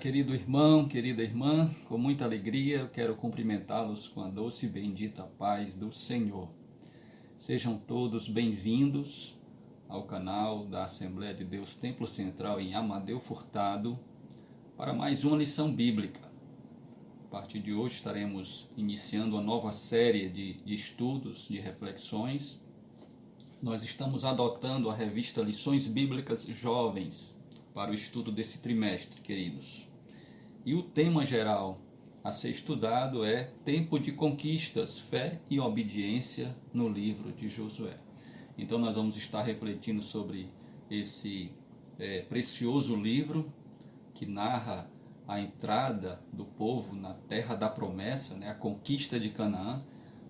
querido irmão, querida irmã, com muita alegria eu quero cumprimentá-los com a doce e bendita paz do Senhor. Sejam todos bem-vindos ao canal da Assembleia de Deus Templo Central em Amadeu Furtado para mais uma lição bíblica. A partir de hoje estaremos iniciando uma nova série de estudos, de reflexões. Nós estamos adotando a revista Lições Bíblicas Jovens para o estudo desse trimestre, queridos. E o tema geral a ser estudado é Tempo de Conquistas, Fé e Obediência no livro de Josué. Então nós vamos estar refletindo sobre esse precioso livro que narra a entrada do povo na terra da promessa, a conquista de Canaã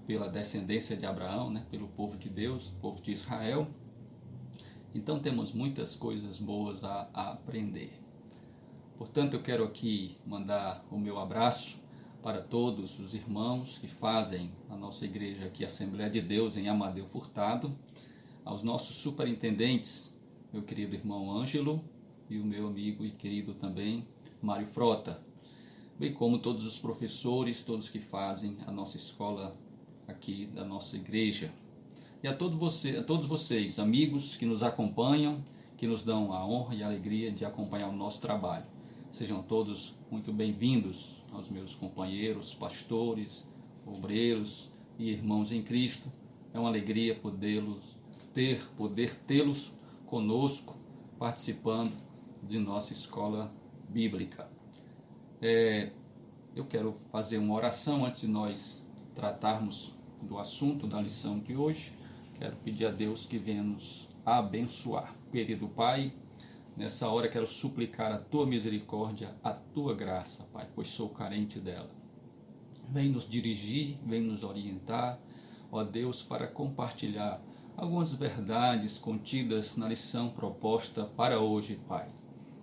pela descendência de Abraão, pelo povo de Deus, povo de Israel. Então temos muitas coisas boas a aprender. Portanto, eu quero aqui mandar o meu abraço para todos os irmãos que fazem a nossa igreja aqui, Assembleia de Deus em Amadeu Furtado, aos nossos superintendentes, meu querido irmão Ângelo e o meu amigo e querido também Mário Frota, bem como todos os professores, todos que fazem a nossa escola aqui da nossa igreja. E a todos vocês, amigos que nos acompanham, que nos dão a honra e a alegria de acompanhar o nosso trabalho. Sejam todos muito bem-vindos aos meus companheiros, pastores, obreiros e irmãos em Cristo. É uma alegria poder tê-los conosco, participando de nossa escola bíblica. Eu quero fazer uma oração antes de nós tratarmos do assunto da lição de hoje. Quero pedir a Deus que venha nos abençoar. Querido Pai, nessa hora quero suplicar a Tua misericórdia, a Tua graça, Pai, pois sou carente dela. Vem nos dirigir, vem nos orientar, ó Deus, para compartilhar algumas verdades contidas na lição proposta para hoje, Pai.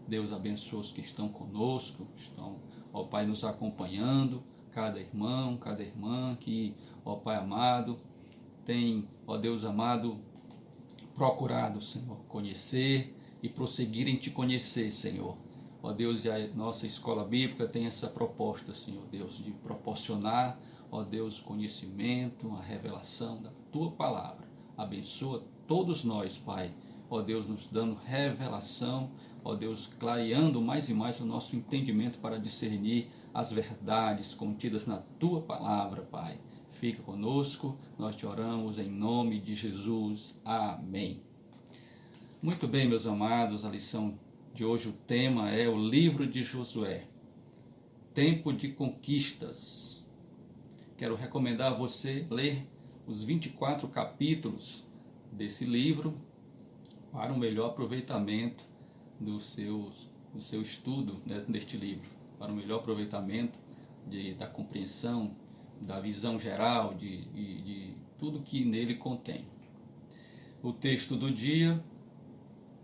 Deus abençoe os que estão conosco, estão, ó Pai, nos acompanhando, cada irmão, cada irmã que, ó Pai amado, tem, ó Deus amado, procurado, Senhor, conhecer e prosseguir em Te conhecer, Senhor. Ó Deus, e a nossa escola bíblica tem essa proposta, Senhor Deus, de proporcionar, ó Deus, conhecimento, a revelação da Tua palavra. Abençoa todos nós, Pai, ó Deus, nos dando revelação, ó Deus, clareando mais e mais o nosso entendimento para discernir as verdades contidas na Tua palavra, Pai. Fica conosco, nós te oramos em nome de Jesus. Amém. Muito bem, meus amados, a lição de hoje, o tema é o livro de Josué, Tempo de Conquistas. Quero recomendar a você ler os 24 capítulos desse livro para um melhor aproveitamento do seu estudo deste livro, para um melhor aproveitamento da compreensão, da visão geral de tudo que nele contém. O texto do dia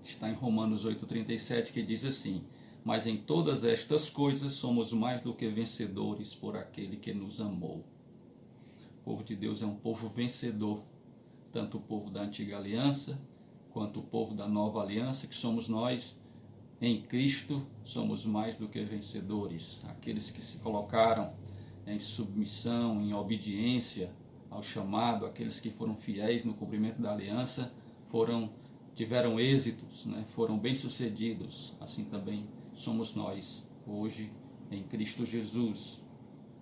está em Romanos 8,37, que diz assim: mas em todas estas coisas somos mais do que vencedores por aquele que nos amou. O povo de Deus é um povo vencedor, tanto o povo da antiga aliança, quanto o povo da nova aliança, que somos nós. Em Cristo somos mais do que vencedores, aqueles que se colocaram em submissão, em obediência ao chamado, aqueles que foram fiéis no cumprimento da aliança, tiveram êxitos, foram bem-sucedidos. Assim também somos nós, hoje, em Cristo Jesus.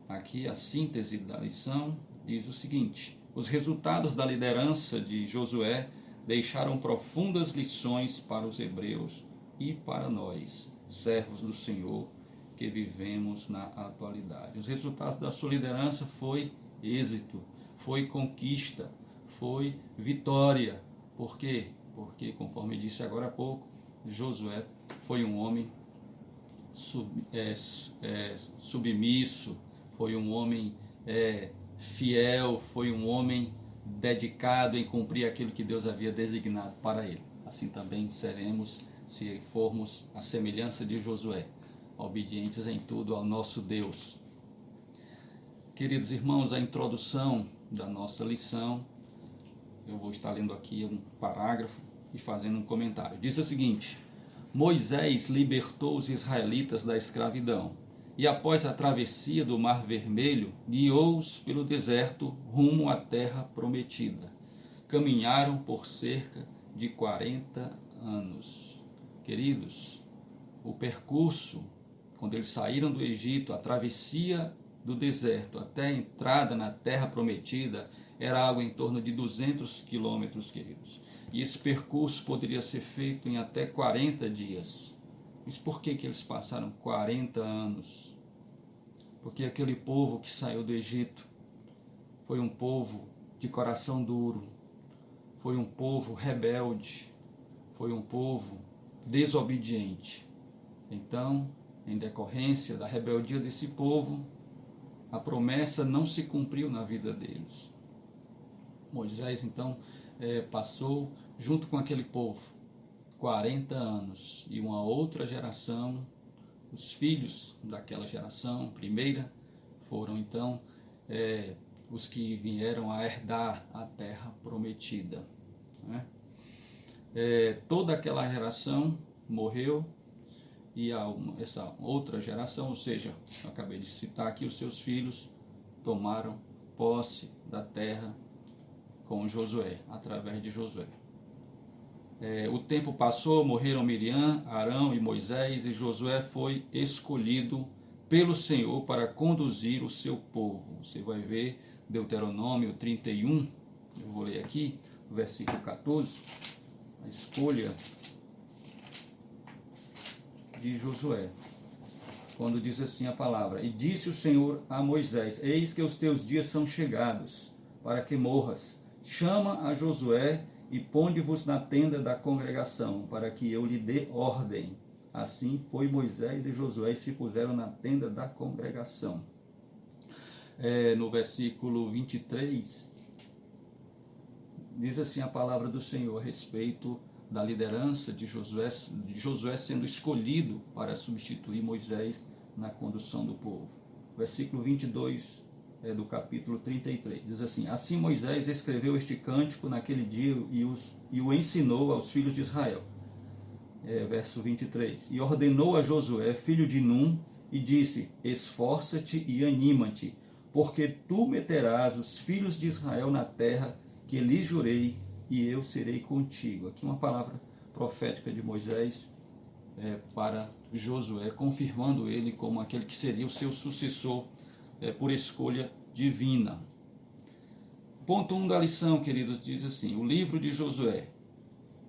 Aqui a síntese da lição diz o seguinte: os resultados da liderança de Josué deixaram profundas lições para os hebreus e para nós, servos do Senhor, que vivemos na atualidade. Os resultados da sua liderança foi êxito, foi conquista, foi vitória. Por quê? Porque, conforme disse agora há pouco, Josué foi um homem submisso, foi um homem fiel, foi um homem dedicado em cumprir aquilo que Deus havia designado para ele. Assim também seremos, se formos a semelhança de Josué, obedientes em tudo ao nosso Deus. Queridos irmãos, a introdução da nossa lição, eu vou estar lendo aqui um parágrafo e fazendo um comentário. Diz o seguinte: Moisés libertou os israelitas da escravidão e, após a travessia do Mar Vermelho, guiou-os pelo deserto rumo à terra prometida. Caminharam por cerca de 40 anos. Queridos, o percurso, quando eles saíram do Egito, a travessia do deserto até a entrada na terra prometida, era algo em torno de 200 quilômetros, queridos. E esse percurso poderia ser feito em até 40 dias. Mas por que eles passaram 40 anos? Porque aquele povo que saiu do Egito foi um povo de coração duro, foi um povo rebelde, foi um povo desobediente. Então, em decorrência da rebeldia desse povo, a promessa não se cumpriu na vida deles. Moisés, então, passou junto com aquele povo 40 anos, e uma outra geração, os filhos daquela geração primeira, foram então os que vieram a herdar a terra prometida, né? Toda aquela geração morreu, e essa outra geração, ou seja, eu acabei de citar aqui, os seus filhos tomaram posse da terra com Josué, através de Josué. O tempo passou, morreram Miriam, Arão e Moisés, e Josué foi escolhido pelo Senhor para conduzir o seu povo. Você vai ver Deuteronômio 31, eu vou ler aqui, versículo 14, a escolha de Josué, quando diz assim a palavra: E disse o Senhor a Moisés: Eis que os teus dias são chegados, para que morras. Chama a Josué e ponde-vos na tenda da congregação, para que eu lhe dê ordem. Assim foi Moisés e Josué e se puseram na tenda da congregação. No versículo 23, diz assim a palavra do Senhor a respeito da liderança de Josué sendo escolhido para substituir Moisés na condução do povo. Versículo 22 do capítulo 33, diz assim: Assim Moisés escreveu este cântico naquele dia e o ensinou aos filhos de Israel. Verso 23, e ordenou a Josué, filho de Num, e disse: Esforça-te e anima-te, porque tu meterás os filhos de Israel na terra que lhes jurei, e eu serei contigo. Aqui uma palavra profética de Moisés para Josué, confirmando ele como aquele que seria o seu sucessor por escolha divina. Ponto 1 da lição, queridos, diz assim: o livro de Josué,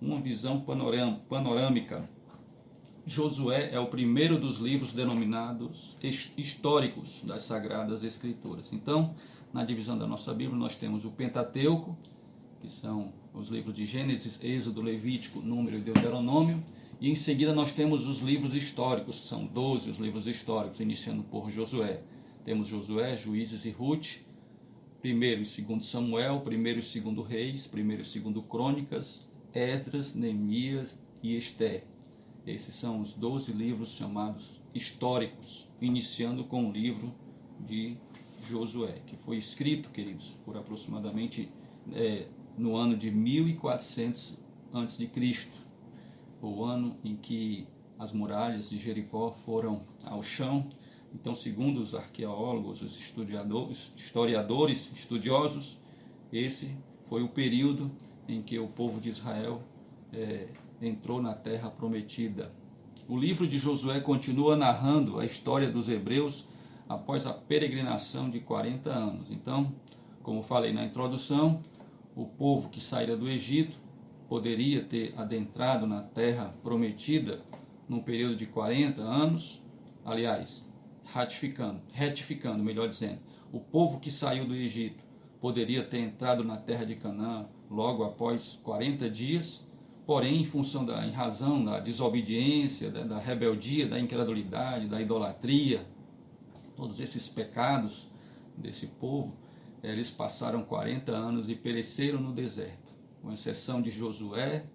uma visão panorâmica. Josué é o primeiro dos livros denominados históricos das Sagradas Escrituras. Então, na divisão da nossa Bíblia, nós temos o Pentateuco, que são os livros de Gênesis, Êxodo, Levítico, Número e Deuteronômio, e em seguida nós temos os livros históricos, são 12 os livros históricos, iniciando por Josué. Temos Josué, Juízes e Ruth, 1º e 2º Samuel, 1º e 2º Reis, 1º e 2º Crônicas, Esdras, Neemias e Esté. Esses são os 12 livros chamados históricos, iniciando com o livro de Josué, que foi escrito, queridos, por aproximadamente no ano de 1400 a.C., o ano em que as muralhas de Jericó foram ao chão. Então, segundo os arqueólogos, os historiadores, estudiosos, esse foi o período em que o povo de Israel entrou na terra prometida. O livro de Josué continua narrando a história dos hebreus após a peregrinação de 40 anos. Então, como falei na introdução, o povo que saíra do Egito poderia ter adentrado na terra prometida num período de 40 anos, aliás, retificando, melhor dizendo, o povo que saiu do Egito poderia ter entrado na terra de Canaã logo após 40 dias, porém, em razão da desobediência, da rebeldia, da incredulidade, da idolatria, todos esses pecados desse povo, eles passaram 40 anos e pereceram no deserto, com exceção de Josué,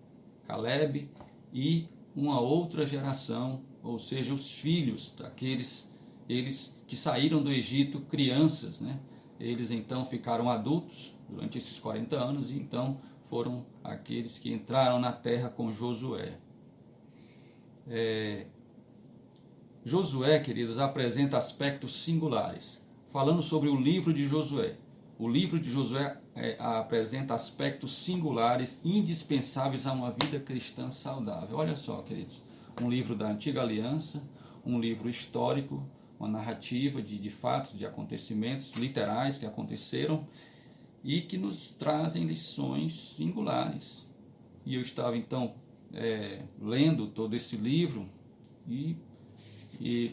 Calebe e uma outra geração, ou seja, os filhos daqueles, eles que saíram do Egito crianças, né? Eles então ficaram adultos durante esses 40 anos e então foram aqueles que entraram na terra com Josué. Josué, queridos, apresenta aspectos singulares. Falando sobre o livro de Josué. O livro de Josué apresenta aspectos singulares, indispensáveis a uma vida cristã saudável. Olha só, queridos, um livro da Antiga Aliança, um livro histórico, uma narrativa de fatos, de acontecimentos literais que aconteceram e que nos trazem lições singulares. E eu estava então lendo todo esse livro e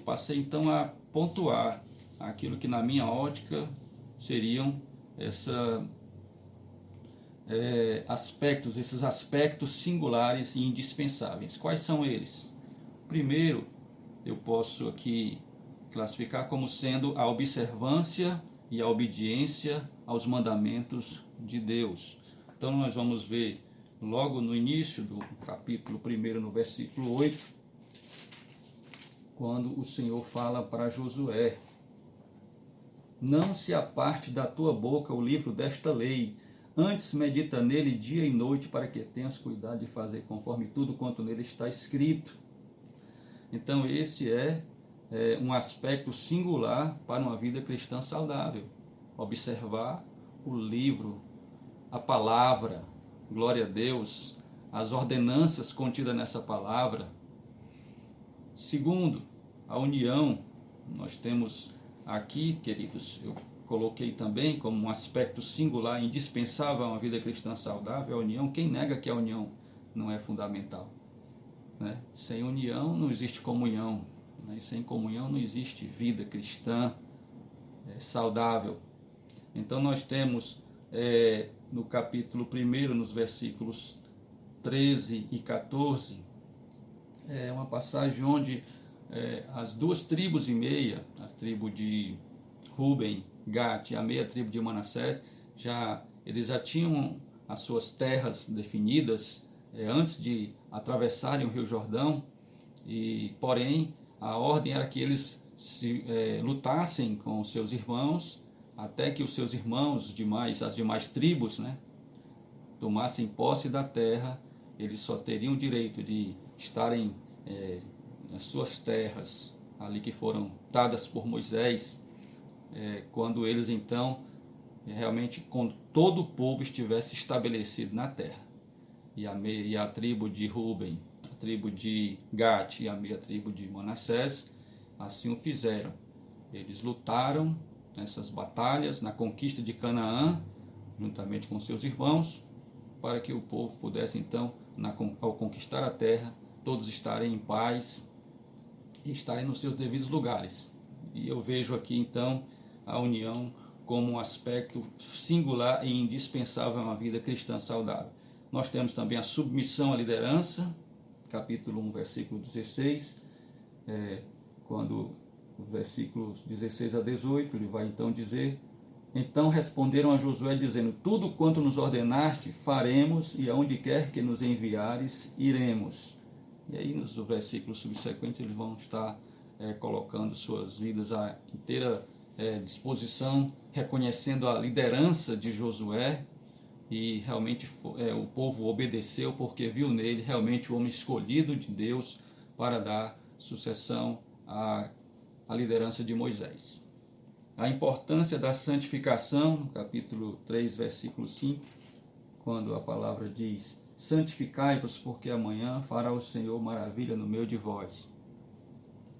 passei então a pontuar aquilo que na minha ótica seriam esses aspectos singulares e indispensáveis. Quais são eles? Primeiro, eu posso aqui classificar como sendo a observância e a obediência aos mandamentos de Deus. Então nós vamos ver logo no início do capítulo 1, no versículo 8, quando o Senhor fala para Josué: não se aparte da tua boca o livro desta lei, antes medita nele dia e noite, para que tenhas cuidado de fazer conforme tudo quanto nele está escrito. Então esse é um aspecto singular para uma vida cristã saudável. Observar o livro, a palavra, glória a Deus, as ordenanças contidas nessa palavra. Segundo, a união. Nós temos aqui, queridos, eu coloquei também como um aspecto singular, indispensável a uma vida cristã saudável, a união. Quem nega que a união não é fundamental? Né? Sem união não existe comunhão, né? E sem comunhão não existe vida cristã saudável. Então nós temos no capítulo 1, nos versículos 13 e 14, uma passagem onde as duas tribos e meia, a tribo de Ruben, Gad e a meia tribo de Manassés, eles já tinham as suas terras definidas antes de atravessarem o Rio Jordão, e porém a ordem era que eles lutassem com seus irmãos, até que os seus irmãos, as demais tribos, né, tomassem posse da terra. Eles só teriam direito de estarem nas suas terras, ali que foram dadas por Moisés, quando eles então, realmente, quando todo o povo estivesse estabelecido na terra. E a tribo de Ruben, a tribo de Gad e a meia tribo de Manassés, assim o fizeram. Eles lutaram nessas batalhas, na conquista de Canaã, juntamente com seus irmãos, para que o povo pudesse então, ao conquistar a terra, todos estarem em paz e estarem nos seus devidos lugares. E eu vejo aqui então a união como um aspecto singular e indispensável a uma vida cristã saudável. Nós temos também a submissão à liderança, capítulo 1, versículo 16, quando os versículos 16 a 18, ele vai então dizer: então responderam a Josué dizendo: tudo quanto nos ordenaste faremos, e aonde quer que nos enviares iremos. E aí nos versículos subsequentes eles vão estar colocando suas vidas à inteira disposição, reconhecendo a liderança de Josué, e realmente o povo obedeceu porque viu nele realmente o homem escolhido de Deus para dar sucessão à liderança de Moisés. A importância da santificação, capítulo 3, versículo 5, quando a palavra diz: santificai-vos, porque amanhã fará o Senhor maravilha no meio de vós.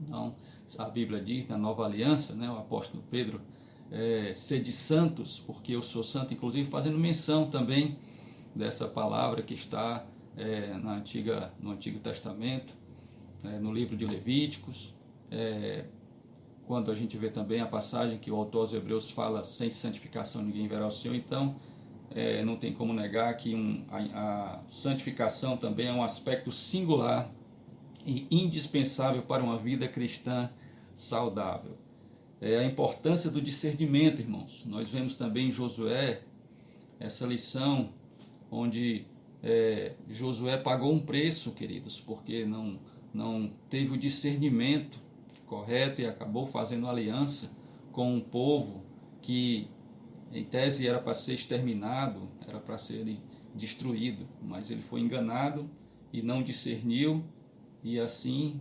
Então, a Bíblia diz, na Nova Aliança, né, o apóstolo Pedro, sede santos, porque eu sou santo, inclusive fazendo menção também dessa palavra que está no Antigo Testamento, no livro de Levíticos, quando a gente vê também a passagem que o autor aos Hebreus fala: sem santificação ninguém verá o Senhor. Então não tem como negar que a santificação também é um aspecto singular e indispensável para uma vida cristã saudável. A importância do discernimento, irmãos. Nós vemos também em Josué essa lição onde Josué pagou um preço, queridos, porque não teve o discernimento correto e acabou fazendo aliança com um povo que em tese era para ser exterminado, era para ser destruído, mas ele foi enganado e não discerniu, e assim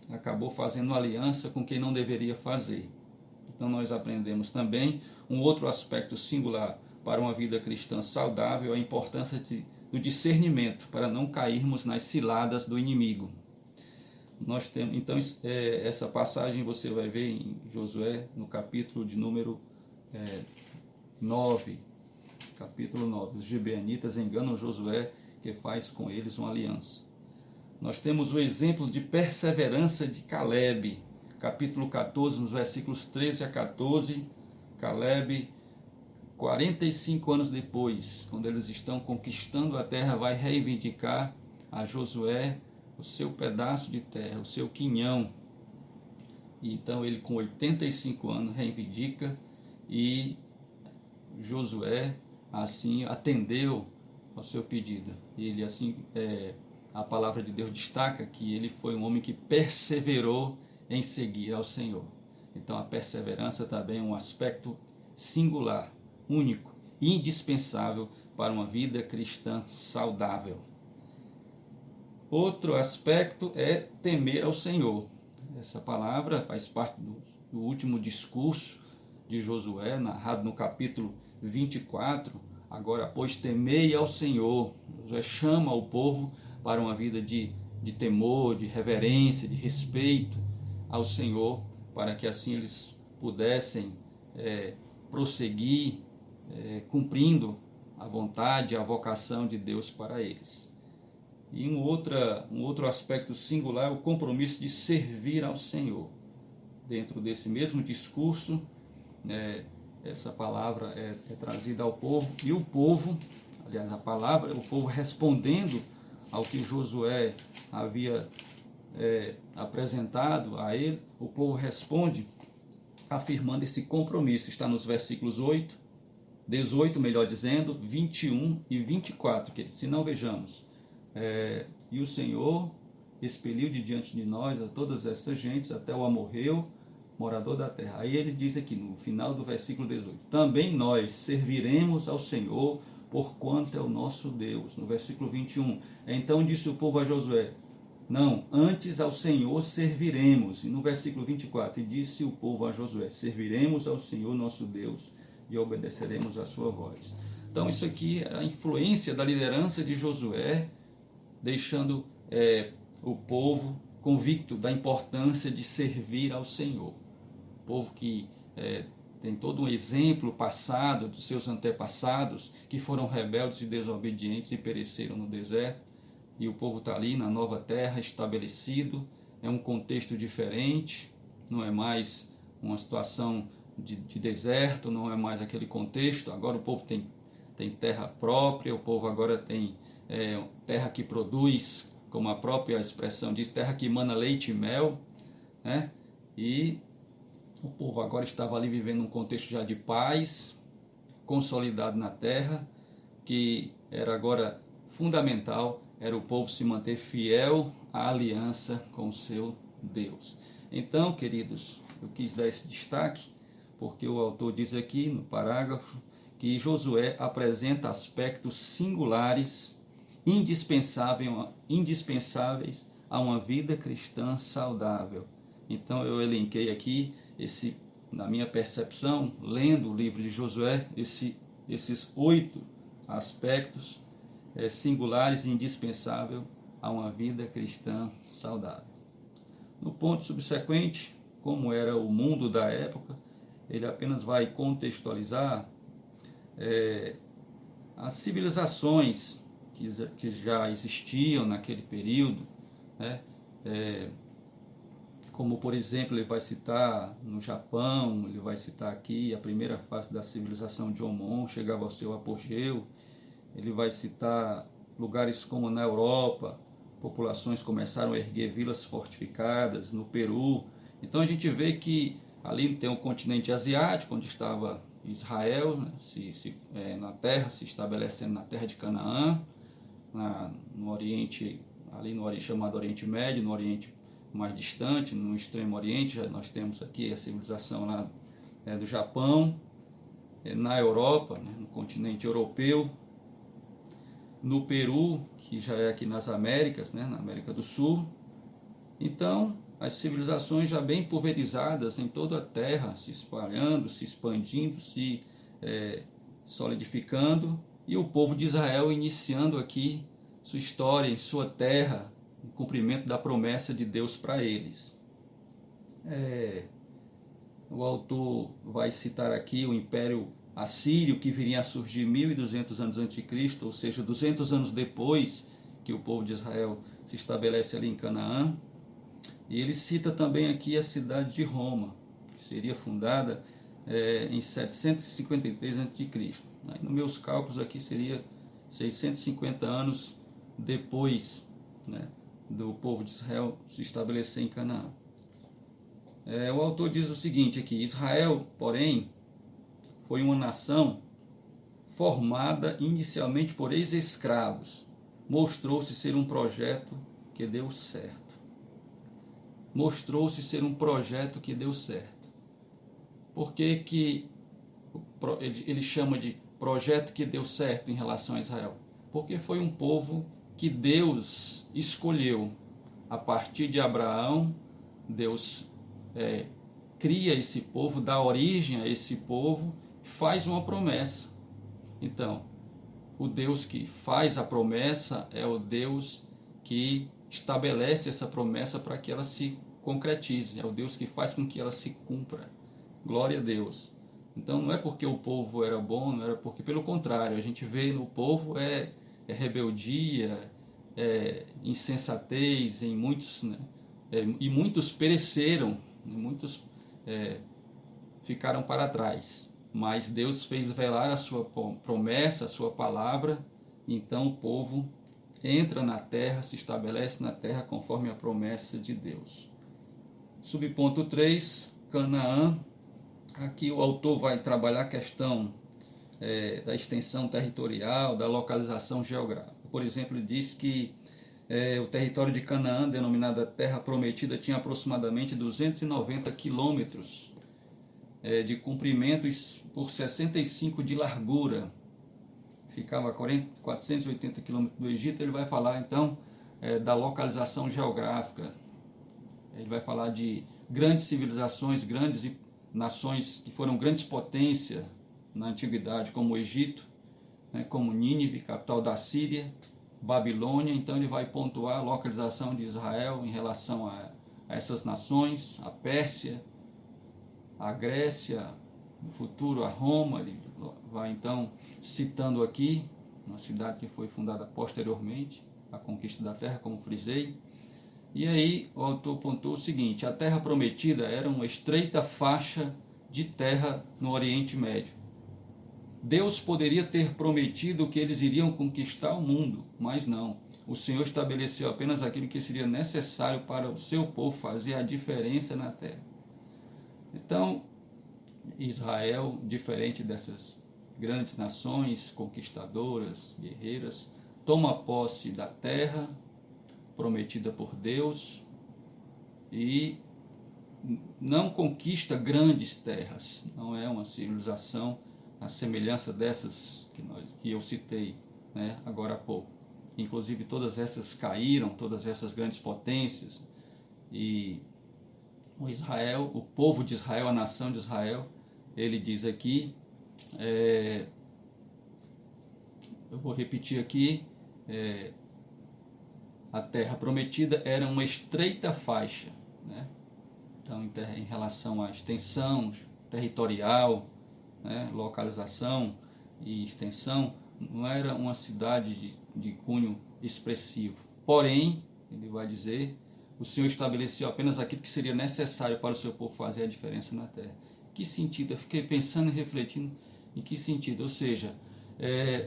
acabou fazendo aliança com quem não deveria fazer. Então nós aprendemos também um outro aspecto singular para uma vida cristã saudável, a importância do discernimento para não cairmos nas ciladas do inimigo. Nós temos, então, essa passagem você vai ver em Josué, no capítulo de número 9. Capítulo 9. Os gibeonitas enganam Josué, que faz com eles uma aliança. Nós temos o exemplo de perseverança de Caleb, capítulo 14, nos versículos 13 a 14. Caleb, 45 anos depois, quando eles estão conquistando a terra, vai reivindicar a Josué o seu pedaço de terra, o seu quinhão. E então ele, com 85 anos, reivindica, e Josué assim atendeu ao seu pedido. Ele assim, a palavra de Deus destaca que ele foi um homem que perseverou em seguir ao Senhor. Então a perseverança também é um aspecto singular, único e indispensável para uma vida cristã saudável. Outro aspecto é temer ao Senhor. Essa palavra faz parte do último discurso de Josué, narrado no capítulo 24. Agora, pois, temei ao Senhor. Josué chama o povo para uma vida de temor, de reverência, de respeito ao Senhor, para que assim eles pudessem prosseguir cumprindo a vontade, a vocação de Deus para eles. E um outro aspecto singular é o compromisso de servir ao Senhor. Dentro desse mesmo discurso, essa palavra é trazida ao povo, e o povo, aliás, o povo respondendo ao que Josué havia apresentado a ele, o povo responde afirmando esse compromisso. Está nos versículos 18, melhor dizendo, 21 e 24, que se não vejamos. E o Senhor expeliu de diante de nós a todas essas gentes, até o amorreu, morador da terra. Aí ele diz aqui no final do versículo 18: também nós serviremos ao Senhor, porquanto é o nosso Deus. No versículo 21, então disse o povo a Josué: não, antes ao Senhor serviremos. E no versículo 24, e disse o povo a Josué: serviremos ao Senhor nosso Deus e obedeceremos a sua voz. Então isso aqui é a influência da liderança de Josué, deixando o povo convicto da importância de servir ao Senhor. O povo que tem todo um exemplo passado dos seus antepassados, que foram rebeldes e desobedientes e pereceram no deserto, e o povo está ali na nova terra, estabelecido, é um contexto diferente, não é mais uma situação de deserto, não é mais aquele contexto. Agora o povo tem terra própria, o povo agora tem terra que produz, como a própria expressão diz, terra que emana leite e mel, né? E o povo agora estava ali vivendo um contexto já de paz, consolidado na terra, que era agora fundamental, era o povo se manter fiel à aliança com o seu Deus. Então, queridos, eu quis dar esse destaque, porque o autor diz aqui no parágrafo que Josué apresenta aspectos singulares, indispensáveis a uma vida cristã saudável. Então eu elenquei aqui, na minha percepção, lendo o livro de Josué, esses 8 aspectos singulares e indispensáveis a uma vida cristã saudável. No ponto subsequente, como era o mundo da época, ele apenas vai contextualizar as civilizações que já existiam naquele período, né? Como, por exemplo, ele vai citar no Japão, ele vai citar aqui a primeira fase da civilização de Jomon, chegava ao seu apogeu. Ele vai citar lugares como na Europa, populações começaram a erguer vilas fortificadas, no Peru. Então a gente vê que ali tem o continente asiático, onde estava Israel, né, na terra, se estabelecendo na terra de Canaã, no Oriente, ali no Oriente, chamado Oriente Médio, no Oriente mais distante, no Extremo Oriente, nós temos aqui a civilização lá do Japão, na Europa, né, no continente europeu, no Peru, que já é aqui nas Américas, né, na América do Sul, Então, as civilizações já bem pulverizadas em toda a terra, se espalhando, se expandindo, se solidificando, e o povo de Israel iniciando aqui sua história em sua terra, em cumprimento da promessa de Deus para eles. O autor vai citar aqui o Império Assírio, que viria a surgir 1200 anos antes de Cristo, ou seja, 200 anos depois que o povo de Israel se estabelece ali em Canaã. E ele cita também aqui a cidade de Roma, que seria fundada em 753 a.C. Nos meus cálculos aqui seria 650 anos depois, né, do povo de Israel se estabelecer em Canaã. O autor diz o seguinte aqui: Israel, porém, foi uma nação formada inicialmente por ex-escravos. Mostrou-se ser um projeto que deu certo. Mostrou-se ser um projeto que deu certo. Por que ele chama de projeto que deu certo em relação a Israel? Porque foi um povo que Deus escolheu. A partir de Abraão, Deus cria esse povo, dá origem a esse povo, faz uma promessa. Então, o Deus que faz a promessa é o Deus que estabelece essa promessa para que ela se concretize, é o Deus que faz com que ela se cumpra. Glória a Deus. Então não é porque o povo era bom, não era porque, pelo contrário, a gente vê no povo rebeldia, insensatez, em muitos, né? E muitos pereceram, muitos ficaram para trás. Mas Deus fez velar a sua promessa, a sua palavra, então o povo entra na terra, se estabelece na terra conforme a promessa de Deus. Subponto 3, Canaã. Aqui o autor vai trabalhar a questão da extensão territorial, da localização geográfica. Por exemplo, ele diz que o território de Canaã, denominada Terra Prometida, tinha aproximadamente 290 quilômetros de comprimento por 65 de largura. Ficava a 480 quilômetros do Egito. Ele vai falar então da localização geográfica. Ele vai falar de grandes civilizações, grandes nações que foram grandes potências na antiguidade, como o Egito, né, como Nínive, capital da Síria, Babilônia. Então ele vai pontuar a localização de Israel em relação a essas nações, a Pérsia, a Grécia, no futuro a Roma. Ele vai então citando aqui uma cidade que foi fundada posteriormente à conquista da terra, como frisei. E aí o autor pontuou o seguinte: a terra prometida era uma estreita faixa de terra no Oriente Médio. Deus poderia ter prometido que eles iriam conquistar o mundo, mas não. O Senhor estabeleceu apenas aquilo que seria necessário para o seu povo fazer a diferença na terra. Então, Israel, diferente dessas grandes nações conquistadoras, guerreiras, toma posse da terra prometida por Deus e não conquista grandes terras. Não é uma civilização à semelhança dessas que eu citei, né, agora há pouco. Inclusive todas essas caíram, todas essas grandes potências, e o povo de Israel, a nação de Israel, ele diz aqui, eu vou repetir aqui, a terra prometida era uma estreita faixa, né? Então, em relação à extensão territorial, né, localização e extensão, não era uma cidade de cunho expressivo. Porém, ele vai dizer, o Senhor estabeleceu apenas aquilo que seria necessário para o seu povo fazer a diferença na terra. Que sentido? Eu fiquei pensando e refletindo em que sentido. Ou seja,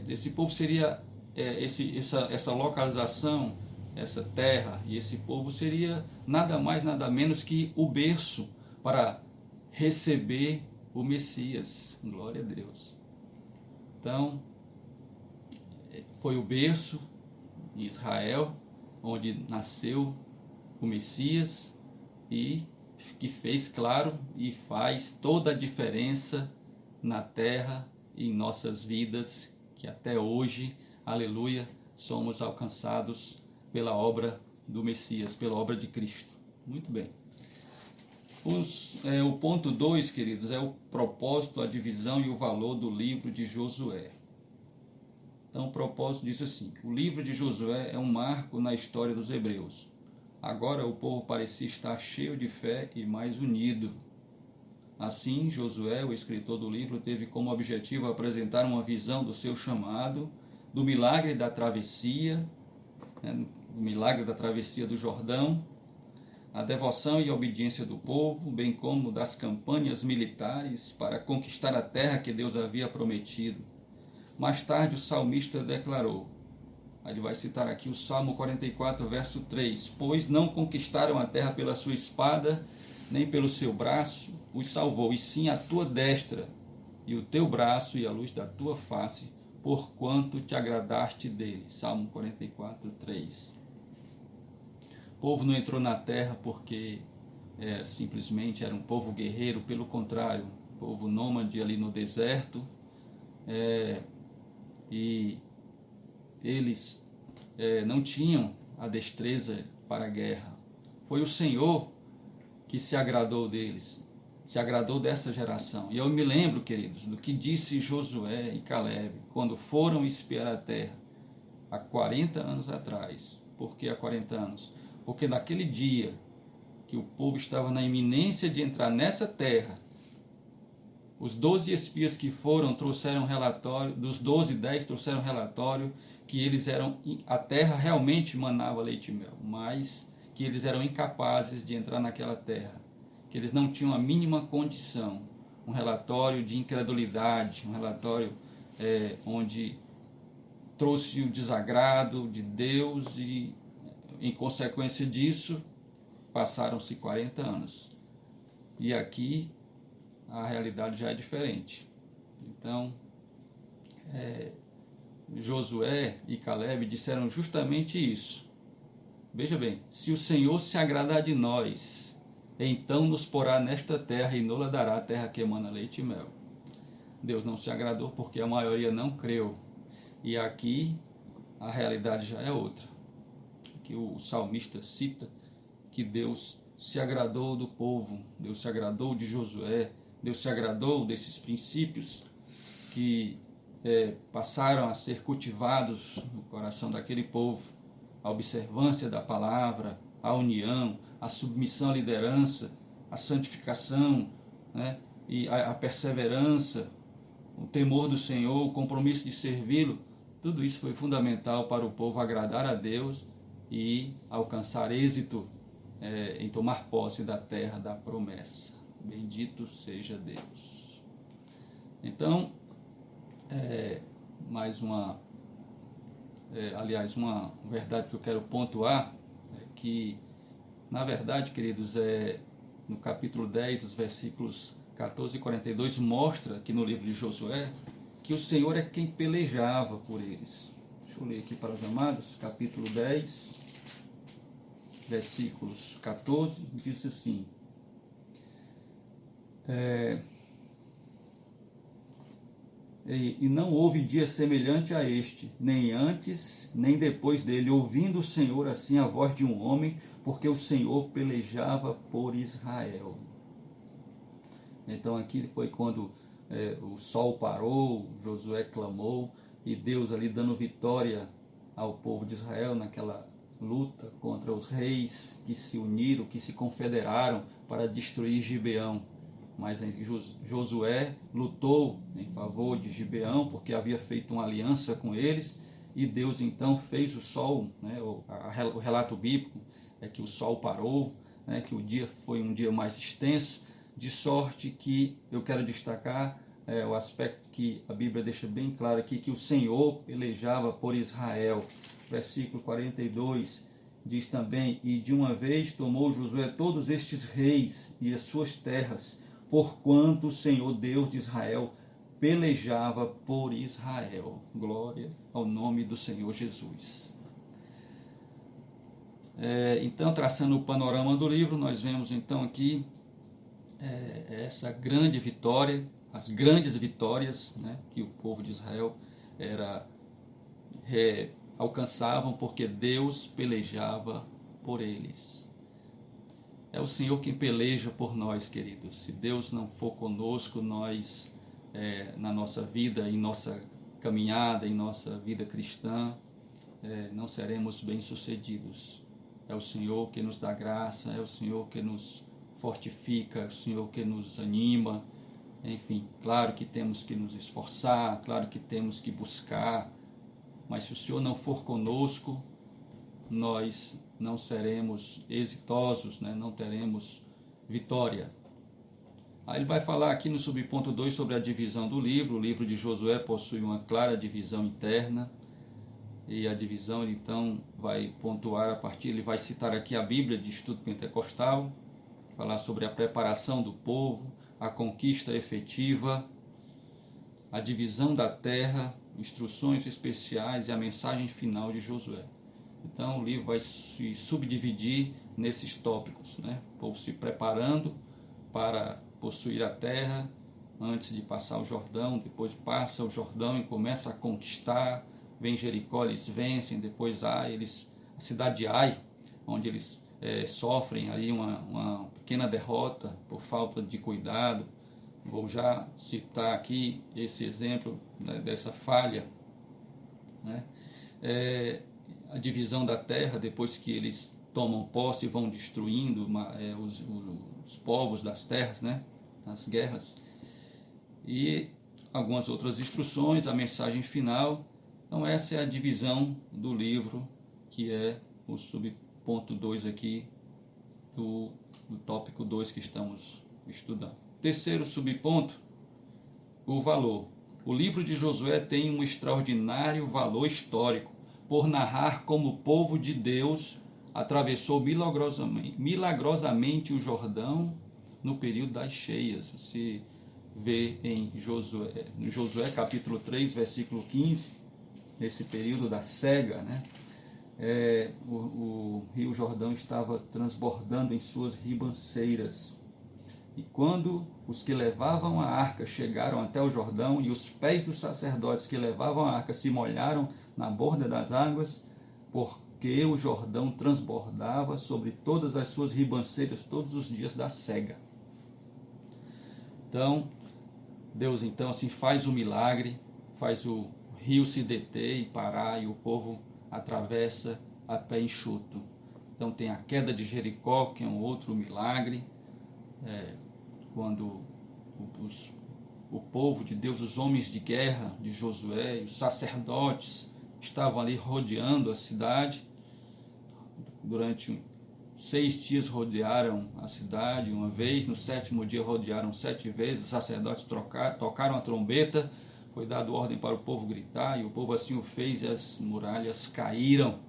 esse povo seria, essa localização, essa terra e esse povo seria nada mais, nada menos que o berço para receber o Messias. Glória a Deus. Então, foi o berço em Israel, onde nasceu o Messias e que fez, claro, e faz toda a diferença na terra e em nossas vidas, que até hoje, aleluia, somos alcançados pela obra do Messias, pela obra de Cristo. Muito bem. O ponto 2, queridos, é o propósito, a divisão e o valor do livro de Josué. Então, o propósito diz assim: o livro de Josué é um marco na história dos hebreus. Agora o povo parecia estar cheio de fé e mais unido. Assim, Josué, o escritor do livro, teve como objetivo apresentar uma visão do seu chamado, do milagre da travessia, o milagre da travessia do Jordão, a devoção e a obediência do povo, bem como das campanhas militares para conquistar a terra que Deus havia prometido. Mais tarde o salmista declarou, ele vai citar aqui o Salmo 44, verso 3, pois não conquistaram a terra pela sua espada, nem pelo seu braço os salvou, e sim a tua destra, e o teu braço e a luz da tua face, porquanto te agradaste dele. Salmo 44, 3. O povo não entrou na terra porque simplesmente era um povo guerreiro, pelo contrário, povo nômade ali no deserto, e eles não tinham a destreza para a guerra. Foi o Senhor que se agradou deles, se agradou dessa geração. E eu me lembro, queridos, do que disse Josué e Caleb quando foram espiar a terra há 40 anos atrás. Por que há 40 anos? Porque naquele dia que o povo estava na iminência de entrar nessa terra, os 12 espias que foram trouxeram relatório, dos 12, 10 trouxeram relatório que a terra realmente manava leite e mel, mas que eles eram incapazes de entrar naquela terra, que eles não tinham a mínima condição. Um relatório de incredulidade, um relatório onde trouxe o desagrado de Deus e, em consequência disso, passaram-se 40 anos. E aqui a realidade já é diferente. Então, Josué e Caleb disseram justamente isso. Veja bem, se o Senhor se agradar de nós, então nos porá nesta terra e nos dará a terra que emana leite e mel. Deus não se agradou porque a maioria não creu. E aqui a realidade já é outra. Que o salmista cita que Deus se agradou do povo, Deus se agradou de Josué, Deus se agradou desses princípios que passaram a ser cultivados no coração daquele povo. A observância da palavra, a união, a submissão à liderança, a santificação, né? E a perseverança, o temor do Senhor, o compromisso de servi-lo, tudo isso foi fundamental para o povo agradar a Deus e alcançar êxito em tomar posse da terra da promessa. Bendito seja Deus. Então, mais uma uma verdade que eu quero pontuar é que, na verdade, queridos, no capítulo 10, os versículos 14 e 42, mostra que no livro de Josué que o Senhor é quem pelejava por eles. Deixa eu ler aqui para os amados, capítulo 10, versículos 14, diz assim: E não houve dia semelhante a este, nem antes, nem depois dele, ouvindo o Senhor assim a voz de um homem, porque o Senhor pelejava por Israel. Então aqui foi quando o sol parou, Josué clamou, e Deus ali dando vitória ao povo de Israel naquela luta contra os reis que se uniram, que se confederaram para destruir Gibeão. Mas Josué lutou em favor de Gibeão, porque havia feito uma aliança com eles, e Deus então fez o sol, né, o relato bíblico é que o sol parou, né, que o dia foi um dia mais extenso, de sorte que eu quero destacar o aspecto que a Bíblia deixa bem claro aqui, que o Senhor pelejava por Israel. Versículo 42 diz também: e de uma vez tomou Josué todos estes reis e as suas terras, porquanto o Senhor Deus de Israel pelejava por Israel. Glória ao nome do Senhor Jesus. Então, traçando o panorama do livro, nós vemos então aqui essa grande vitória, as grandes vitórias, né, que o povo de Israel alcançavam porque Deus pelejava por eles. É o Senhor quem peleja por nós, queridos. Se Deus não for conosco, nós, na nossa vida, em nossa caminhada, em nossa vida cristã, não seremos bem-sucedidos. É o Senhor que nos dá graça, é o Senhor que nos fortifica, é o Senhor que nos anima. Enfim, claro que temos que nos esforçar, claro que temos que buscar, mas se o Senhor não for conosco, nós não seremos exitosos, né? Não teremos vitória. Aí ele vai falar aqui no subponto 2 sobre a divisão do livro. O livro de Josué possui uma clara divisão interna, e a divisão ele então vai pontuar a partir, ele vai citar aqui a Bíblia de Estudo Pentecostal, falar sobre a preparação do povo, a conquista efetiva, a divisão da terra, instruções especiais e a mensagem final de Josué. Então o livro vai se subdividir nesses tópicos, né? O povo se preparando para possuir a terra antes de passar o Jordão, depois passa o Jordão e começa a conquistar, vem Jericó, eles vencem, depois a cidade de Ai, onde eles sofrem ali uma pequena derrota por falta de cuidado. Vou já citar aqui esse exemplo, né, dessa falha, né? A divisão da terra, depois que eles tomam posse e vão destruindo os povos das terras, né, nas guerras, e algumas outras instruções, a mensagem final. Então essa é a divisão do livro, que é o subponto 2 aqui do tópico 2 que estamos estudando. Terceiro subponto, o valor. O livro de Josué tem um extraordinário valor histórico, por narrar como o povo de Deus atravessou milagrosamente o Jordão no período das cheias. Você vê em Josué capítulo 3, versículo 15, nesse período da cega, né? O rio Jordão estava transbordando em suas ribanceiras. E quando os que levavam a arca chegaram até o Jordão, e os pés dos sacerdotes que levavam a arca se molharam na borda das águas, porque o Jordão transbordava sobre todas as suas ribanceiras todos os dias da cega. Então, Deus então assim faz o milagre, faz o rio se deter e parar, e o povo atravessa a pé enxuto. Então tem a queda de Jericó, que é um outro milagre, quando o povo de Deus, os homens de guerra de Josué, os sacerdotes, estavam ali rodeando a cidade. Durante 6 dias rodearam a cidade uma vez, no 7º dia rodearam 7 vezes, os sacerdotes tocaram a trombeta, foi dado ordem para o povo gritar, e o povo assim o fez, e as muralhas caíram.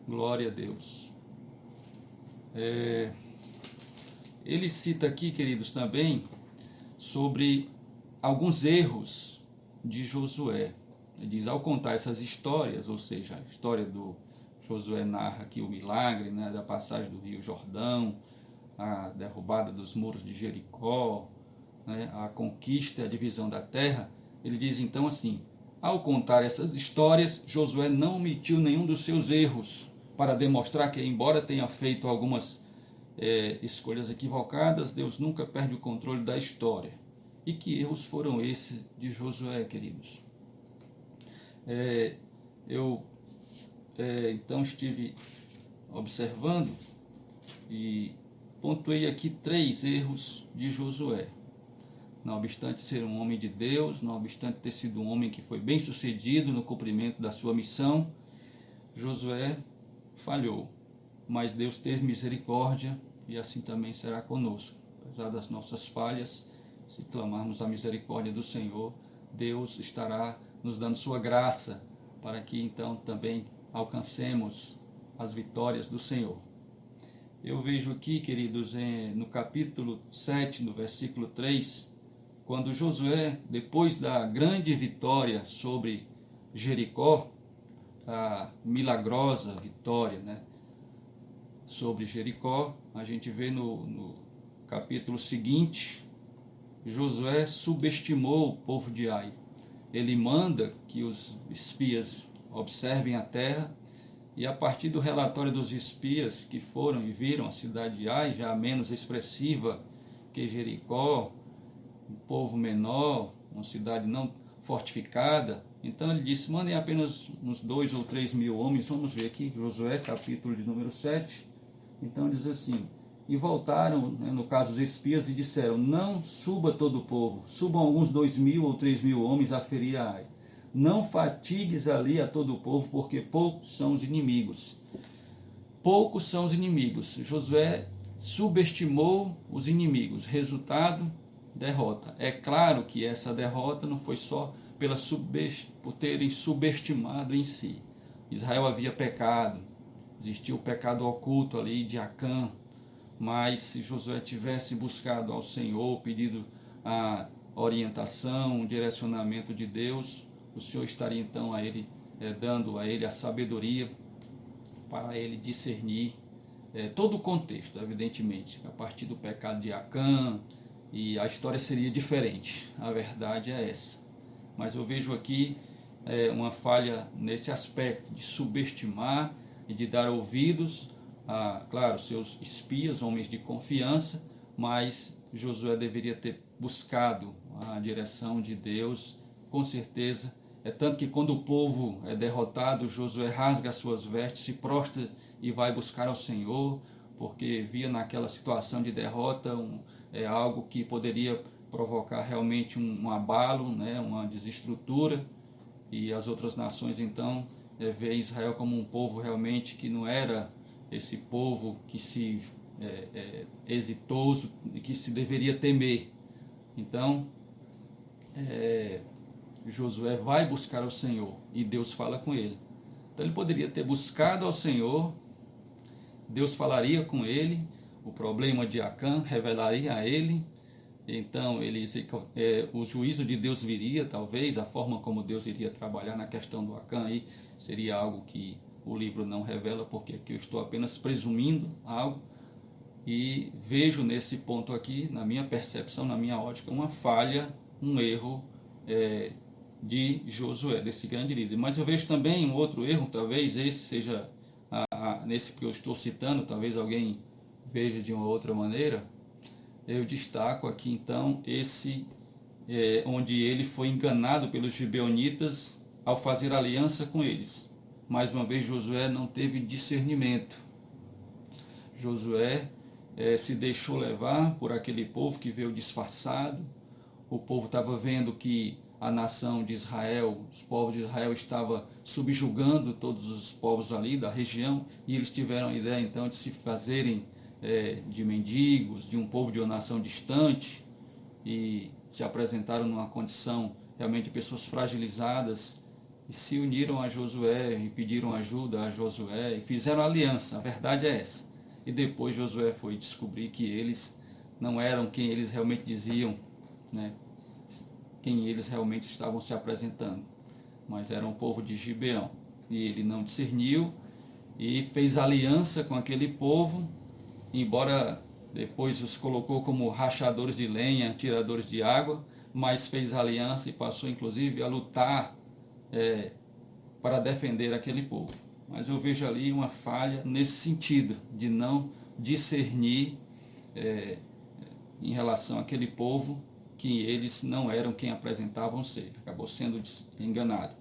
Glória a Deus. Ele cita aqui, queridos, também sobre alguns erros de Josué. Ele diz, ao contar essas histórias, ou seja, a história do Josué narra aqui o milagre, né, da passagem do rio Jordão, a derrubada dos muros de Jericó, né, a conquista e a divisão da terra. Ele diz então assim, ao contar essas histórias, Josué não omitiu nenhum dos seus erros, para demonstrar que, embora tenha feito algumas escolhas equivocadas, Deus nunca perde o controle da história. E que erros foram esses de Josué, queridos? Então estive observando e pontuei aqui 3 erros de Josué. Não obstante ser um homem de Deus, não obstante ter sido um homem que foi bem sucedido no cumprimento da sua missão, Josué falhou. Mas Deus teve misericórdia, e assim também será conosco. Apesar das nossas falhas, se clamarmos a misericórdia do Senhor, Deus estará nos dando sua graça, para que então também alcancemos as vitórias do Senhor. Eu vejo aqui, queridos, no capítulo 7, no versículo 3, quando Josué, depois da grande vitória sobre Jericó, a milagrosa vitória, né, sobre Jericó, a gente vê no capítulo seguinte, Josué subestimou o povo de Ai. Ele manda que os espias observem a terra, E a partir do relatório dos espias que foram e viram a cidade de Ai, já menos expressiva que Jericó, um povo menor, uma cidade não fortificada, então ele disse, mandem apenas uns 2 ou 3 mil homens. Vamos ver aqui, Josué, capítulo de número 7. Então diz assim, e voltaram, né, no caso os espias, e disseram, não suba todo o povo, subam alguns 2 mil ou 3 mil homens a ferir a Ai. Não fatigues ali a todo o povo, porque poucos são os inimigos. Poucos são os inimigos. Josué subestimou os inimigos. Resultado, derrota. É claro que essa derrota não foi só por terem subestimado em si. Israel havia pecado. Existia o pecado oculto ali de Acã. Mas se Josué tivesse buscado ao Senhor, pedido a orientação, o direcionamento de Deus, o Senhor estaria então dando a ele a sabedoria para ele discernir todo o contexto, evidentemente. A partir do pecado de Acã, e a história seria diferente. A verdade é essa. Mas eu vejo aqui uma falha nesse aspecto de subestimar e de dar ouvidos a, claro, seus espias, homens de confiança, mas Josué deveria ter buscado a direção de Deus, com certeza. É tanto que quando o povo é derrotado, Josué rasga as suas vestes, se prostra e vai buscar ao Senhor, porque via naquela situação de derrota algo que poderia provocar realmente um abalo, né, uma desestrutura, e as outras nações então vê Israel como um povo realmente que não era esse povo que se exitoso e que se deveria temer. Então Josué vai buscar ao Senhor e Deus fala com ele. Então ele poderia ter buscado ao Senhor, Deus falaria com ele, o problema de Acã revelaria a ele, então o juízo de Deus viria, talvez, a forma como Deus iria trabalhar na questão do Acã aí seria algo que o livro não revela, porque aqui eu estou apenas presumindo algo, e vejo nesse ponto aqui, na minha percepção, na minha ótica, uma falha, um erro de Josué, desse grande líder. Mas eu vejo também um outro erro, talvez esse seja, nesse que eu estou citando, talvez alguém veja de uma outra maneira. Eu destaco aqui então esse onde ele foi enganado pelos gibeonitas ao fazer aliança com eles. Mais uma vez Josué não teve discernimento. Josué se deixou levar por aquele povo que veio disfarçado. O povo estava vendo que a nação de Israel, os povos de Israel estava subjugando todos os povos ali da região, e eles tiveram a ideia então de se fazerem de mendigos, de um povo de uma nação distante, e se apresentaram numa condição realmente de pessoas fragilizadas, e se uniram a Josué e pediram ajuda a Josué e fizeram aliança. A verdade é essa. E depois Josué foi descobrir que eles não eram quem eles realmente diziam, né? Quem eles realmente estavam se apresentando, mas era um povo de Gibeão. E ele não discerniu e fez aliança com aquele povo, embora depois os colocou como rachadores de lenha, tiradores de água, mas fez aliança e passou inclusive a lutar para defender aquele povo. Mas eu vejo ali uma falha nesse sentido, de não discernir em relação àquele povo, que eles não eram quem apresentavam ser. Acabou sendo enganado.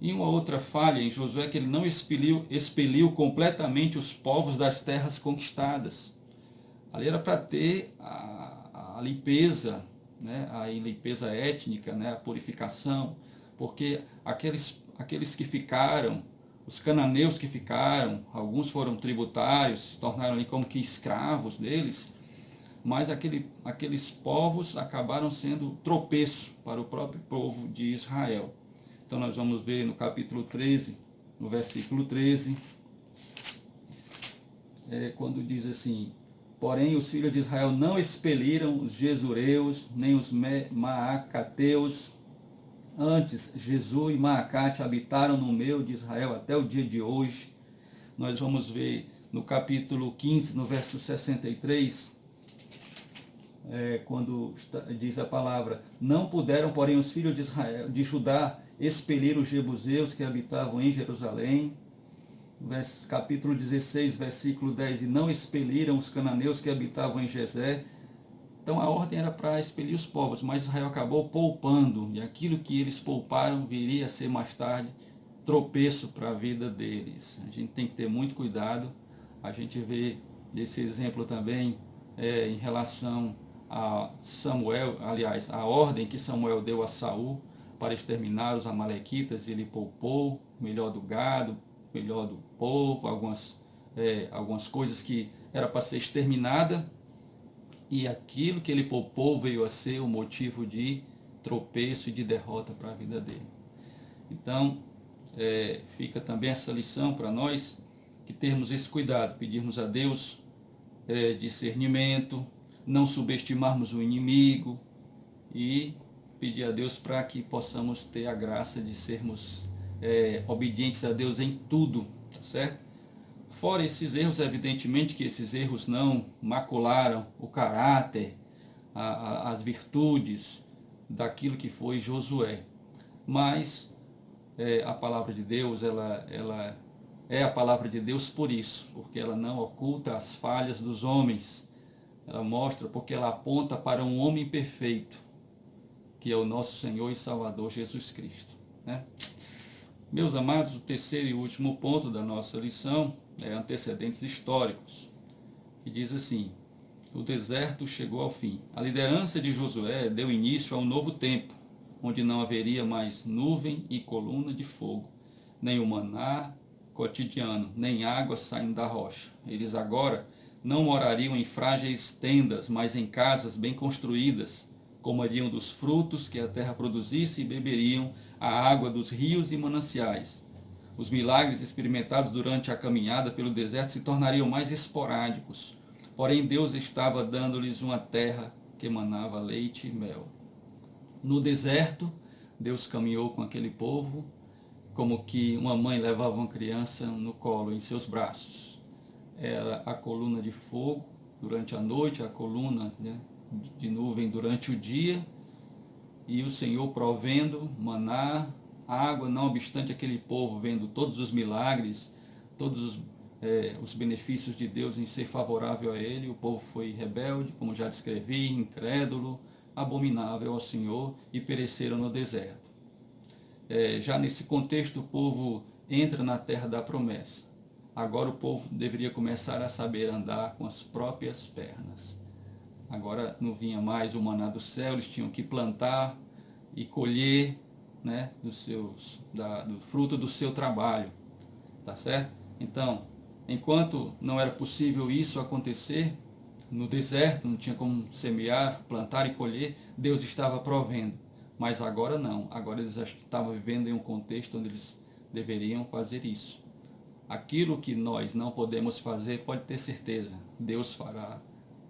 E uma outra falha em Josué é que ele não expeliu completamente os povos das terras conquistadas. Ali era para ter a limpeza, né, a limpeza étnica, né, a purificação, porque aqueles que ficaram, os cananeus que ficaram, alguns foram tributários, se tornaram ali como que escravos deles, mas aqueles povos acabaram sendo tropeço para o próprio povo de Israel. Então nós vamos ver no capítulo 13, no versículo 13, quando diz assim: porém os filhos de Israel não expeliram os jesureus, nem os maacateus. Antes, Jesu e Maacate habitaram no meio de Israel até o dia de hoje. Nós vamos ver no capítulo 15, no verso 63, quando diz a palavra: não puderam, porém, os filhos de Israel, de Judá, expelir os jebuseus que habitavam em Jerusalém. capítulo 16, versículo 10, e não expeliram os cananeus que habitavam em Gezé. Então a ordem era para expelir os povos, mas Israel acabou poupando, e aquilo que eles pouparam viria a ser mais tarde tropeço para a vida deles. A gente tem que ter muito cuidado. A gente vê esse exemplo também em relação a Samuel, aliás, a ordem que Samuel deu a Saul para exterminar os amalequitas, e ele poupou o melhor do gado, o melhor do povo, algumas coisas que era para ser exterminada, e aquilo que ele poupou veio a ser o motivo de tropeço e de derrota para a vida dele. Então, fica também essa lição para nós, que termos esse cuidado, pedirmos a Deus discernimento, não subestimarmos o inimigo e pedir a Deus para que possamos ter a graça de sermos obedientes a Deus em tudo, tá certo? Fora esses erros, evidentemente que esses erros não macularam o caráter, as virtudes daquilo que foi Josué. Mas a palavra de Deus, ela é a palavra de Deus por isso, porque ela não oculta as falhas dos homens. Ela mostra, porque ela aponta para um homem perfeito, que é o nosso Senhor e Salvador Jesus Cristo, né? Meus amados, o terceiro e último ponto da nossa lição é antecedentes históricos, que diz assim: o deserto chegou ao fim. A liderança de Josué deu início a um novo tempo, onde não haveria mais nuvem e coluna de fogo, nem o maná cotidiano, nem água saindo da rocha. Eles agora não morariam em frágeis tendas, mas em casas bem construídas, comeriam dos frutos que a terra produzisse e beberiam a água dos rios e mananciais. Os milagres experimentados durante a caminhada pelo deserto se tornariam mais esporádicos, porém Deus estava dando-lhes uma terra que emanava leite e mel. No deserto, Deus caminhou com aquele povo como que uma mãe levava uma criança no colo, em seus braços. Era a coluna de fogo durante a noite, a coluna, né, de nuvem durante o dia, e o Senhor provendo maná, água, não obstante aquele povo vendo todos os milagres, todos os benefícios de Deus em ser favorável a ele. O povo foi rebelde, como já descrevi, incrédulo, abominável ao Senhor, e pereceram no deserto. Já nesse contexto, o povo entra na terra da promessa. Agora o povo deveria começar a saber andar com as próprias pernas. Agora não vinha mais o maná do céu, eles tinham que plantar e colher, né, do fruto do seu trabalho, tá certo? Então, enquanto não era possível isso acontecer, no deserto não tinha como semear, plantar e colher, Deus estava provendo. Mas agora não, agora eles estavam vivendo em um contexto onde eles deveriam fazer isso. Aquilo que nós não podemos fazer, pode ter certeza, Deus fará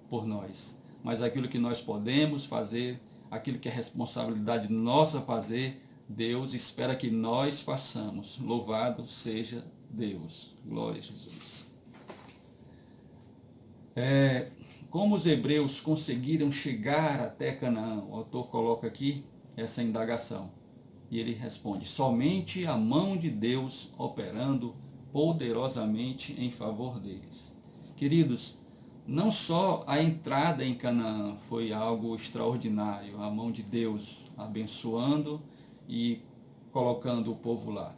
por nós. Mas aquilo que nós podemos fazer, aquilo que é responsabilidade nossa fazer, Deus espera que nós façamos. Louvado seja Deus. Glória a Jesus. Como os hebreus conseguiram chegar até Canaã? O autor coloca aqui essa indagação. E ele responde: somente a mão de Deus operando poderosamente em favor deles. Queridos, não só a entrada em Canaã foi algo extraordinário, a mão de Deus abençoando e colocando o povo lá,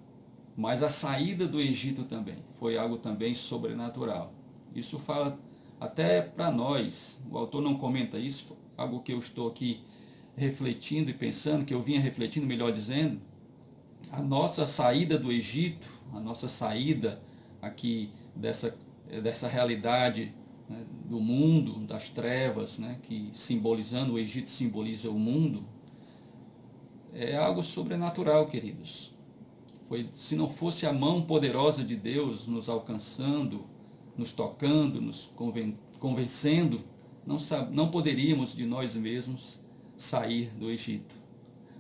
mas a saída do Egito também foi algo também sobrenatural. Isso fala até para nós. O autor não comenta isso, algo que eu estou aqui refletindo e pensando, que eu vinha refletindo, melhor dizendo. A nossa saída do Egito, a nossa saída aqui dessa realidade, né, do mundo, das trevas, né, que simbolizando, o Egito simboliza o mundo, é algo sobrenatural, queridos. Se não fosse a mão poderosa de Deus nos alcançando, nos tocando, nos convencendo, não poderíamos de nós mesmos sair do Egito.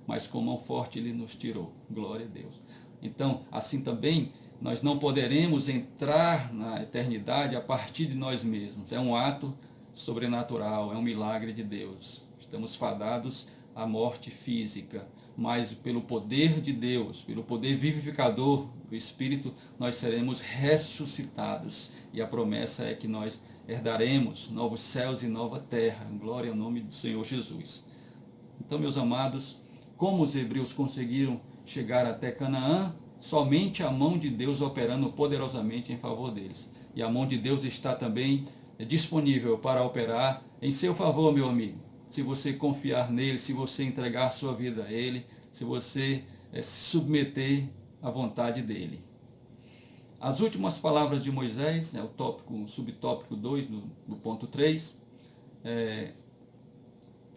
Mas com mão forte ele nos tirou. Glória a Deus. Então, assim também, nós não poderemos entrar na eternidade a partir de nós mesmos. É um ato sobrenatural, é um milagre de Deus. Estamos fadados à morte física, mas pelo poder de Deus, pelo poder vivificador do Espírito, nós seremos ressuscitados. E a promessa é que nós herdaremos novos céus e nova terra. Glória ao nome do Senhor Jesus. Então, meus amados, como os hebreus conseguiram chegar até Canaã? Somente a mão de Deus operando poderosamente em favor deles. E a mão de Deus está também disponível para operar em seu favor, meu amigo. Se você confiar nele, se você entregar sua vida a ele, se você se submeter à vontade dele. As últimas palavras de Moisés, o subtópico 2 do ponto 3,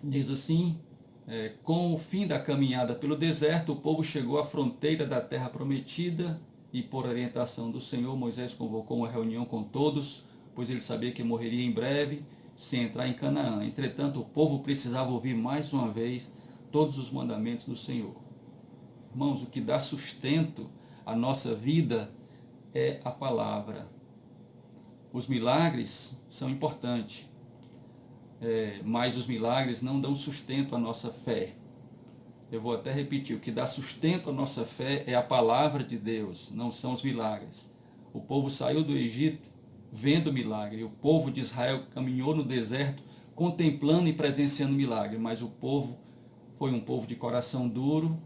diz assim: com o fim da caminhada pelo deserto, o povo chegou à fronteira da terra prometida e, por orientação do Senhor, Moisés convocou uma reunião com todos, pois ele sabia que morreria em breve sem entrar em Canaã. Entretanto, o povo precisava ouvir mais uma vez todos os mandamentos do Senhor. Irmãos, o que dá sustento à nossa vida é a palavra. Os milagres são importantes, mas os milagres não dão sustento à nossa fé. Eu vou até repetir, o que dá sustento à nossa fé é a palavra de Deus, não são os milagres. O povo saiu do Egito vendo milagre, o povo de Israel caminhou no deserto contemplando e presenciando milagre, mas o povo foi um povo de coração duro,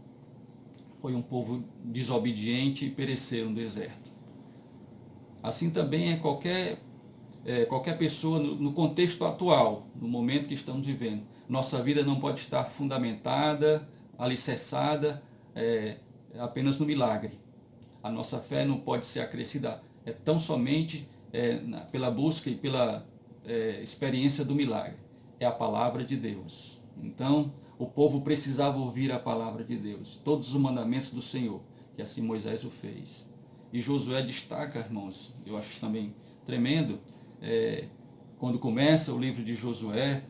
foi um povo desobediente e pereceu no deserto. Assim também é qualquer pessoa no contexto atual, no momento que estamos vivendo. Nossa vida não pode estar fundamentada, alicerçada apenas no milagre. A nossa fé não pode ser acrescida tão somente pela busca e pela experiência do milagre. É a palavra de Deus. Então, o povo precisava ouvir a palavra de Deus, todos os mandamentos do Senhor, e assim Moisés o fez. E Josué destaca, irmãos, eu acho também tremendo, quando começa o livro de Josué,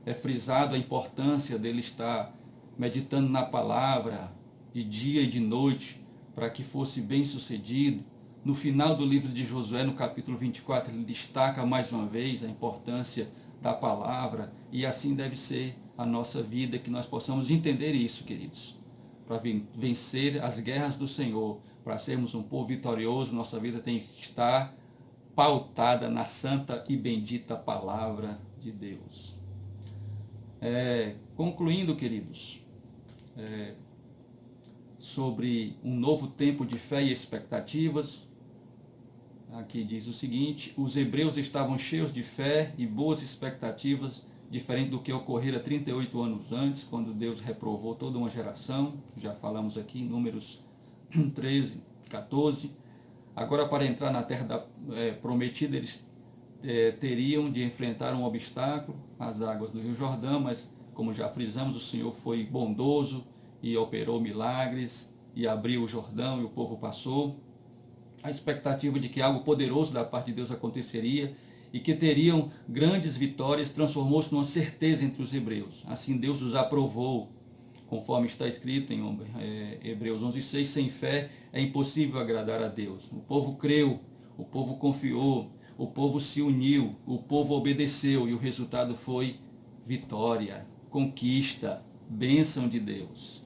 é frisado a importância dele estar meditando na palavra de dia e de noite, para que fosse bem sucedido. No final do livro de Josué, no capítulo 24, ele destaca mais uma vez a importância da palavra, e assim deve ser a nossa vida, que nós possamos entender isso, queridos, para vencer as guerras do Senhor, para sermos um povo vitorioso. Nossa vida tem que estar pautada na santa e bendita palavra de Deus. Concluindo, queridos, sobre um novo tempo de fé e expectativas, aqui diz o seguinte: os hebreus estavam cheios de fé e boas expectativas, diferente do que ocorrera 38 anos antes, quando Deus reprovou toda uma geração. Já falamos aqui em Números 13, 14. Agora, para entrar na terra prometida, eles teriam de enfrentar um obstáculo, as águas do Rio Jordão, mas, como já frisamos, o Senhor foi bondoso e operou milagres e abriu o Jordão e o povo passou. A expectativa de que algo poderoso da parte de Deus aconteceria e que teriam grandes vitórias transformou-se numa certeza entre os hebreus. Assim Deus os aprovou, conforme está escrito em Hebreus 11:6, sem fé é impossível agradar a Deus. O povo creu, o povo confiou, o povo se uniu, o povo obedeceu e o resultado foi vitória, conquista, bênção de Deus.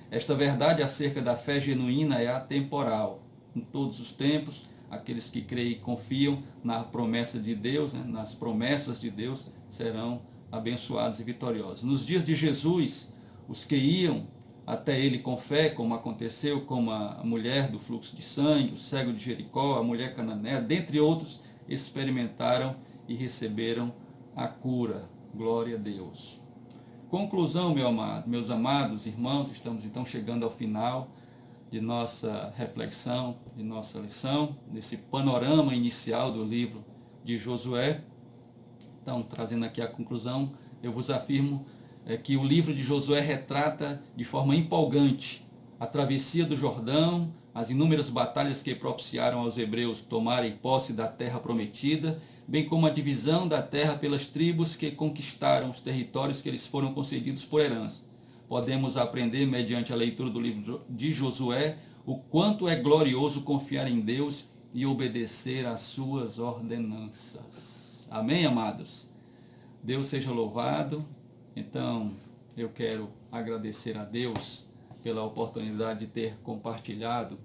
Esta verdade acerca da fé genuína é atemporal. Em todos os tempos, aqueles que creem e confiam na promessa de Deus, nas promessas de Deus, serão abençoados e vitoriosos. Nos dias de Jesus, os que iam até ele com fé, como aconteceu com a mulher do fluxo de sangue, o cego de Jericó, a mulher cananeia, dentre outros, experimentaram e receberam a cura. Glória a Deus. Conclusão, meus amados irmãos, estamos então chegando ao final de nossa reflexão, de nossa lição, nesse panorama inicial do livro de Josué. Então, trazendo aqui a conclusão, eu vos afirmo que o livro de Josué retrata de forma empolgante a travessia do Jordão, as inúmeras batalhas que propiciaram aos hebreus tomarem posse da terra prometida, bem como a divisão da terra pelas tribos que conquistaram os territórios que eles foram concedidos por herança. Podemos aprender, mediante a leitura do livro de Josué, o quanto é glorioso confiar em Deus e obedecer às suas ordenanças. Amém, amados? Deus seja louvado. Então, eu quero agradecer a Deus pela oportunidade de ter compartilhado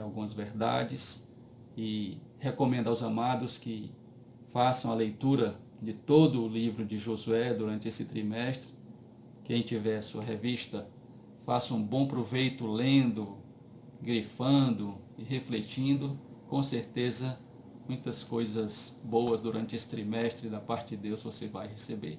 algumas verdades, e recomendo aos amados que façam a leitura de todo o livro de Josué durante esse trimestre. Quem tiver sua revista, faça um bom proveito lendo, grifando e refletindo. Com certeza, muitas coisas boas durante esse trimestre da parte de Deus você vai receber.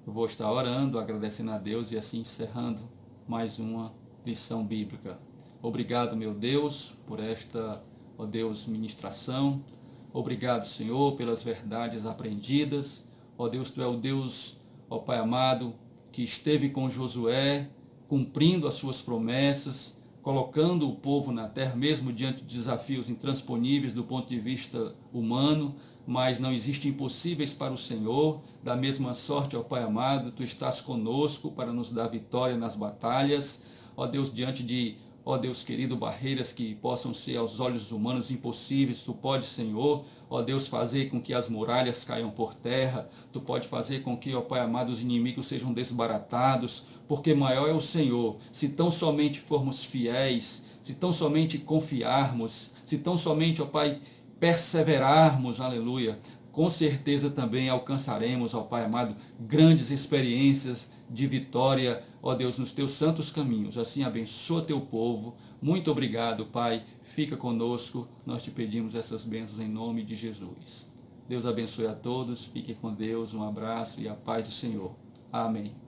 Eu vou estar orando, agradecendo a Deus e assim encerrando mais uma lição bíblica. Obrigado, meu Deus, por esta, ó Deus, ministração. Obrigado, Senhor, pelas verdades aprendidas. Ó Deus, Tu é o Deus, ó Pai amado, que esteve com Josué, cumprindo as suas promessas, colocando o povo na terra, mesmo diante de desafios intransponíveis do ponto de vista humano, mas não existem impossíveis para o Senhor. Da mesma sorte, ó Pai amado, Tu estás conosco para nos dar vitória nas batalhas. Ó Deus, diante de, ó Deus querido, barreiras que possam ser aos olhos humanos impossíveis, Tu podes, Senhor, ó Deus, fazer com que as muralhas caiam por terra. Tu pode fazer com que, ó Pai amado, os inimigos sejam desbaratados, porque maior é o Senhor. Se tão somente formos fiéis, se tão somente confiarmos, se tão somente, ó Pai, perseverarmos, aleluia, com certeza também alcançaremos, ó Pai amado, grandes experiências de vitória, ó Deus, nos Teus santos caminhos. Assim abençoa Teu povo. Muito obrigado, Pai. Fica conosco. Nós te pedimos essas bênçãos em nome de Jesus. Deus abençoe a todos. Fique com Deus. Um abraço e a paz do Senhor. Amém.